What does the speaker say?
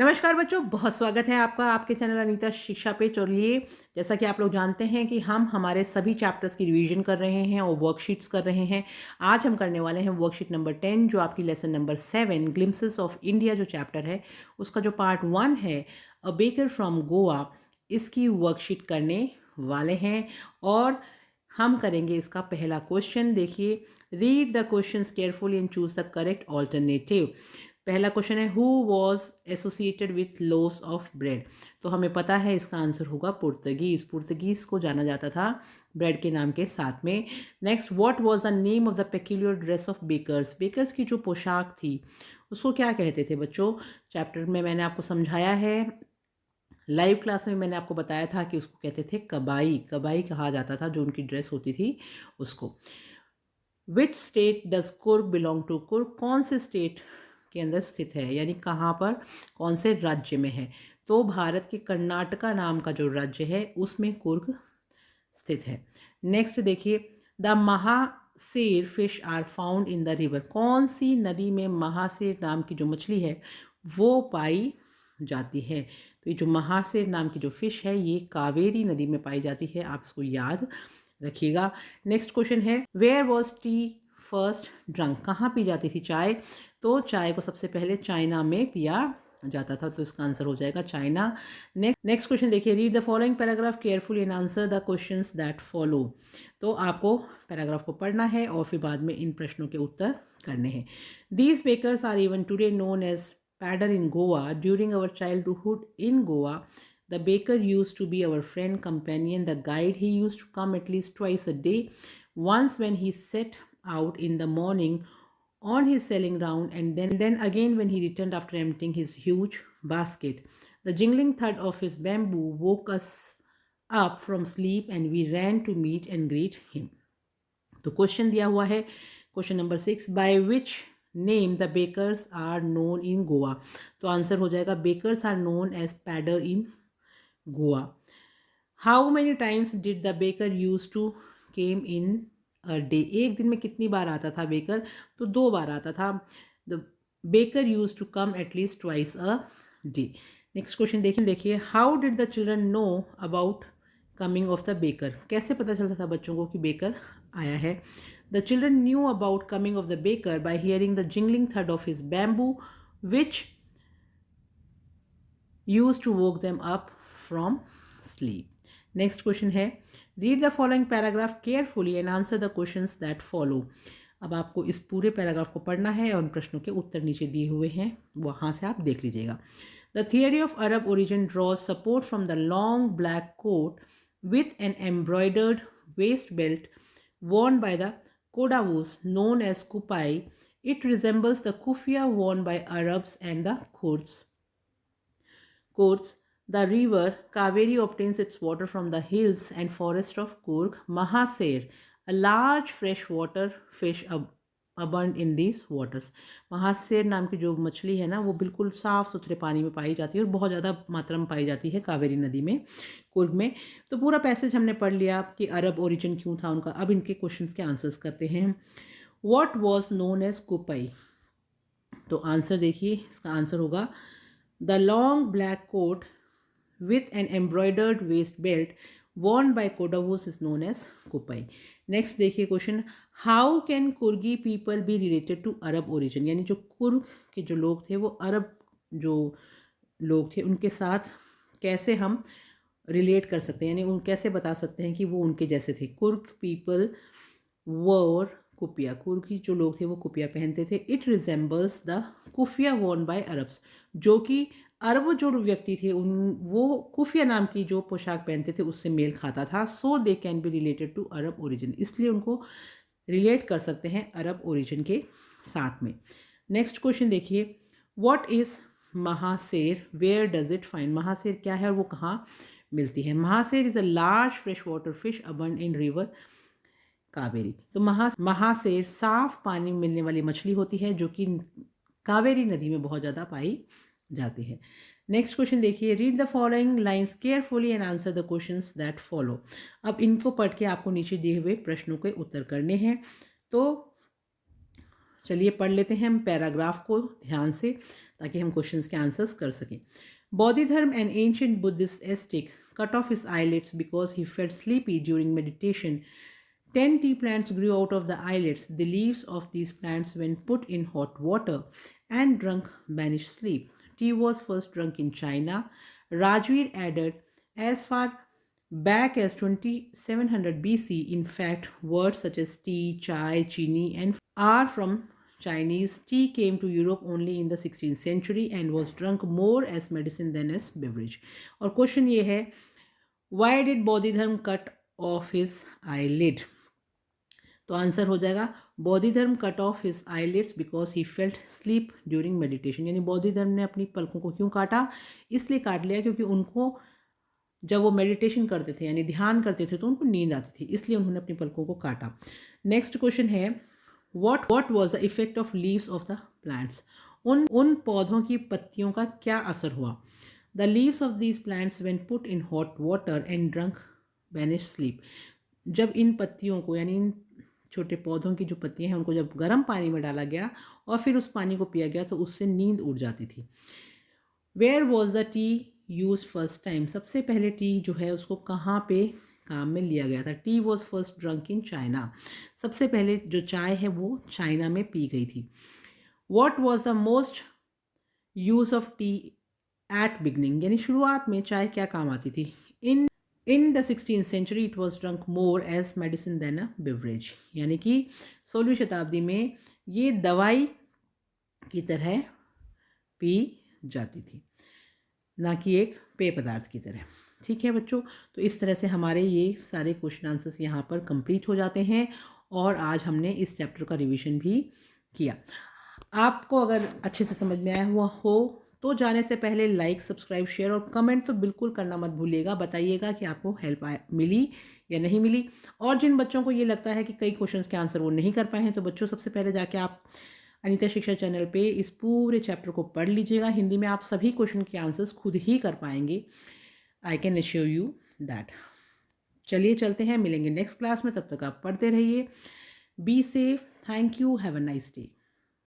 नमस्कार बच्चों, बहुत स्वागत है आपका आपके चैनल अनीता शिक्षा पे। चलिए, जैसा कि आप लोग जानते हैं कि हम हमारे सभी चैप्टर्स की रिवीजन कर रहे हैं और वर्कशीट्स कर रहे हैं। आज हम करने वाले हैं वर्कशीट नंबर 10, जो आपकी lesson number 7 glimpses of India जो चैप्टर है उसका जो पार्ट 1 है, अ बेकर फ्रॉम गोवा, इसकी वर्कशीट करने वाले हैं। और हम करेंगे इसका पहला क्वेश्चन। देखिए, read the questions carefully and choose the correct alternative. पहला क्वेश्चन है, who was associated with loss of bread. तो हमें पता है इसका आंसर होगा पुर्तगीज। पुर्तगीज को जाना जाता था ब्रेड के नाम के साथ में। Next, what was the name of the peculiar dress of bakers. Bakers की जो पोशाक थी उसको क्या कहते थे बच्चों? चैप्टर में मैंने आपको समझाया है, लाइव क्लास में मैंने आपको बताया था कि उसको कहते थे कबाई। कबाई कहा जाता था जो उनकी ड्रेस होती थी उसको। Which state does Coorg belong to. Coorg कौन से स्टेट के अंदर स्थित है, यानी कहाँ पर, कौन से राज्य में है? तो भारत के कर्नाटका नाम का जो राज्य है उसमें कुर्ग स्थित है। नेक्स्ट देखिए, the mahseer fish are found in the river. कौन सी नदी में महासेर नाम की जो मछली है वो पाई जाती है? तो ये जो महासेर नाम की जो फिश है ये कावेरी नदी में पाई जाती है, आप इसको याद रखिएगा। नेक्स्ट क्वेश्चन है, where was tea first drunk. कहाँ पी जाती थी चाय? तो चाय को सबसे पहले चाइना में पिया जाता था, तो इसका आंसर हो जाएगा चाइना। नेक्स्ट क्वेश्चन देखिए, read the following paragraph carefully and answer the questions that follow. तो आपको पैराग्राफ को पढ़ना है और फिर बाद में इन प्रश्नों के उत्तर करने हैं। These bakers are even today known as pader in Goa. During our childhood in Goa, the baker used to be our friend, companion, the guide. He used to come at least twice a day. Once when he set out in the morning on his selling round, and then again when he returned after emptying his huge basket. The jingling thud of his bamboo woke us up from sleep, and we ran to meet and greet him. तो question दिया हुआ है, question number 6, by which name the bakers are known in Goa. तो answer हो जाएगा bakers are known as pader in Goa. How many times did the baker use to came in a day. एक दिन में कितनी बार आता था बेकर? तो 2 बार आता था। The baker use to come at least twice a day. Next question देखिए, how did the children know about coming of the baker. कैसे पता चलता था बच्चों को कि बेकर आया है? The children knew about coming of the baker bye hearing the jingling third of his bamboo which used to woke them up from sleep. Next question है, read the following paragraph carefully and answer the questions that follow. अब आपको इस पूरे paragraph को पढ़ना है और उन प्रश्नों के उत्तर नीचे दिए हुए हैं, वहाँ से आप देख लीजिएगा। The theory of Arab origin draws support from the long black coat with an embroidered waist belt worn by the Kodavus known as kupai. It resembles the kufia worn by Arabs and the Kurds. Quotes, the river Kaveri obtains its water from the hills and forest of Kurg. Mahaser, a large freshwater fish abund in these waters. महासेर नाम की जो मछली है ना वो बिल्कुल साफ़ सुथरे पानी में पाई जाती है और बहुत ज़्यादा मात्रा में पाई जाती है कावेरी नदी में, कुर्ग में। तो पूरा पैसेज हमने पढ़ लिया कि अरब ओरिजिन क्यों था उनका। अब इनके क्वेश्चंस के आंसर्स करते हैं। What was known as kupai. तो आंसर देखिए, इसका आंसर होगा the long black coat with an embroidered waist belt worn by Kodavus is known as kupai. Next देखिए question, how can Coorgi people be related to Arab origin. यानी जो कुर्ग के जो लोग थे वो अरब जो लोग थे उनके साथ कैसे हम रिलेट कर सकते हैं, यानी उन कैसे बता सकते हैं कि वो उनके जैसे थे। कुर्ग पीपल वोर कुपिया। कुर्ग की जो लोग थे वो कुपिया पहनते थे। It resembles the keffiyeh Warne bye Arabs. जो कि अरब जो व्यक्ति थे उन वो कुफिया नाम की जो पोशाक पहनते थे उससे मेल खाता था। So they can be related to Arab origin. इसलिए उनको रिलेट कर सकते हैं अरब ओरिजिन के साथ में। नेक्स्ट क्वेश्चन देखिए, what is mahseer, where does it find. Mahseer क्या है और वो कहाँ मिलती है? Mahseer is a large fresh water fish abundant in river Kaveri. तो महासेर साफ पानी में मिलने वाली मछली होती है जो कि कावेरी नदी में बहुत ज़्यादा पाई जाती है। नेक्स्ट क्वेश्चन देखिए, read the following lines carefully and answer the questions that follow. अब इनको पढ़ के आपको नीचे दिए हुए प्रश्नों के उत्तर करने हैं। तो चलिए पढ़ लेते हैं हम पैराग्राफ को ध्यान से, ताकि हम क्वेश्चंस के आंसर्स कर सकें। Bodhidharma, an ancient Buddhist ascetic, cut off his eyelids because he felt sleepy during meditation. 10 tea plants grew out of the eyelids. The leaves of these plants, when put in hot water and drunk, banished sleep. Tea was first drunk in China. Rajveer added, as far back as 2700 BC. In fact, words such as tea, chai, chini, and are from Chinese. Tea came to Europe only in the 16th century and was drunk more as medicine than as beverage. और question ये है, why did Bodhidharma cut off his eyelid? तो answer हो जाएगा, Bodhidharma cut off his eyelids because he felt sleep during meditation. यानी बोधिधर्म ने अपनी पलकों को क्यों काटा? इसलिए काट लिया क्योंकि उनको जब वो मेडिटेशन करते थे यानी ध्यान करते थे तो उनको नींद आती थी, इसलिए उन्होंने अपनी पलकों को काटा। नेक्स्ट क्वेश्चन है, what was the effect of leaves of the plants? उन पौधों की पत्तियों का क्या असर हुआ? The leaves of these plants when put in hot water and drunk banish sleep. जब इन पत्तियों को यानी इन छोटे पौधों की जो पत्तियां हैं उनको जब गर्म पानी में डाला गया और फिर उस पानी को पिया गया तो उससे नींद उड़ जाती थी। Where was the tea use first time? सबसे पहले टी जो है उसको कहाँ पे काम में लिया गया था? T was first drunk in China. सबसे पहले जो चाय है वो चाइना में पी गई थी। What was the most use of tea at beginning? यानी शुरुआत में चाय क्या काम आती थी? इन द 16th century it was drunk more as medicine than a beverage। यानी कि 16वीं शताब्दी में ये दवाई की तरह पी जाती थी, ना कि एक पेय पदार्थ की तरह। ठीक है बच्चों, तो इस तरह से हमारे ये सारे क्वेश्चन आंसर्स यहाँ पर कंप्लीट हो जाते हैं और आज हमने इस चैप्टर का रिवीजन भी किया। आपको अगर अच्छे से समझ में आया हुआ हो तो जाने से पहले लाइक, सब्सक्राइब, शेयर और कमेंट तो बिल्कुल करना मत भूलिएगा। बताइएगा कि आपको हेल्प मिली या नहीं मिली। और जिन बच्चों को ये लगता है कि कई क्वेश्चंस के आंसर वो नहीं कर पाए हैं, तो बच्चों सबसे पहले जाके आप अनीता शिक्षा चैनल पे इस पूरे चैप्टर को पढ़ लीजिएगा। हिंदी में आप सभी क्वेश्चन के आंसर्स खुद ही कर पाएंगे। I can assure you that. चलिए चलते हैं, मिलेंगे नेक्स्ट क्लास में। तब तक आप पढ़ते रहिए। Be safe. Thank you. Have a nice day.